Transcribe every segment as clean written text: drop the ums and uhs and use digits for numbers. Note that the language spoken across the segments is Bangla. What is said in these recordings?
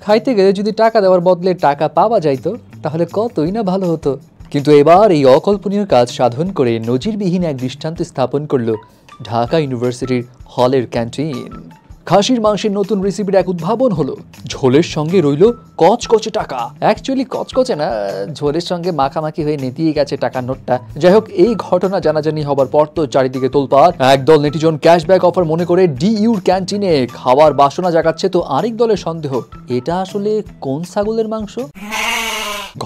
খাইতে গেলে যদি টাকা দেওয়ার বদলে টাকা পাওয়া যাইতো তাহলে কতই না ভালো হতো। কিন্তু এবার এই অকল্পনীয় কাজ সাধন করে নজিরবিহীন এক দৃষ্টান্ত স্থাপন করল ঢাকা ইউনিভার্সিটির হলের ক্যান্টিন। খাসির মাংসের নতুন রেসিপির এক উদ্ভাবন হলো। ঝোলের সঙ্গে রইল কচকচে টাকা। অ্যাকচুয়ালি কচকচে না, ঝোলের সঙ্গে মাখামাখি হয়ে নেতিয়ে গেছে টাকার নোটটা। যাই হোক, এই ঘটনা জানাজানি হবার পর তো চারিদিকে তোলপাড়। একদল নেটিজন ক্যাশব্যাক অফার মনে করে ডিইউর ক্যান্টিনে খাওয়ার বাসনা জাগাচ্ছে, তো আরেক দলের সন্দেহ এটা আসলে কোন ছাগলের মাংস।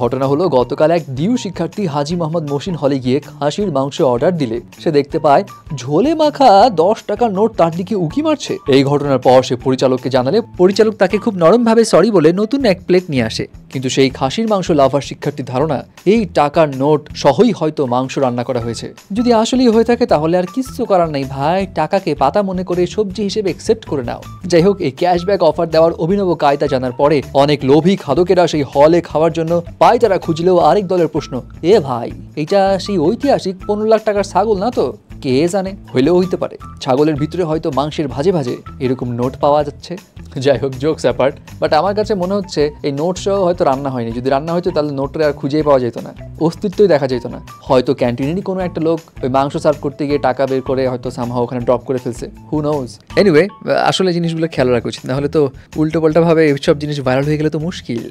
ঘটনা হলো, গতকাল এক ডিউ শিক্ষার্থী হাজি মোহাম্মদ মহসিন হলে গিয়ে খাসির মাংস অর্ডার দিলে সে দেখতে পায় ঝোলে মাখা 10 টাকার নোট তার দিকে উকি মারছে। এই ঘটনার পর সে পরিচালককে জানালে পরিচালক তাকে খুব নরমভাবে সরি বলে নতুন এক প্লেট নিয়ে আসে। কিন্তু সেই খাসির মাংস লাভার শিক্ষার্থীর ধারণা এই টাকার নোট সহই হয়তো মাংস রান্না করা হয়েছে। যদি আসলেই হয়ে থাকে তাহলে আর কিচ্ছু করার নেই ভাই, টাকাকে পাতা মনে করে সবজি হিসেবে একসেপ্ট করে নাও। যাই হোক, এই ক্যাশব্যাক অফার দেওয়ার অভিনব কায়দা জানার পরে অনেক লোভী খাদকেরা সেই হলে খাওয়ার জন্য পায় তারা খুঁজলেও আরেক দলের প্রশ্ন, এ ভাই এটা সেই ঐতিহাসিক 15 লাখ টাকার ছাগল না তো? কে জানে, হইলেও হইতে পারে ছাগলের ভিতরে হয়তো মাংসের ভাজে ভাজে এরকম নোট পাওয়া যাচ্ছে। যাই হোক, জোকস অ্যাপার্ট, বাট আমার কাছে মনে হচ্ছে এই নোট সহ হয়তো রান্না হয়নি। যদি রান্না হয়তো তাহলে নোটের আর খুঁজেই পাওয়া যেত না, অস্তিত্বই দেখা যেত না। হয়তো ক্যান্টিনেরই কোনো একটা লোক ওই মাংস সার্ভ করতে গিয়ে টাকা বের করে হয়তো সামহাও ওখানে ড্রপ করে ফেলছে, হু নোজ। এনিওয়ে, আসলে জিনিসগুলো খেয়াল রাখা উচিত, নাহলে তো উল্টো পাল্টা ভাবে এইসব জিনিস ভাইরাল হয়ে গেলে তো মুশকিল।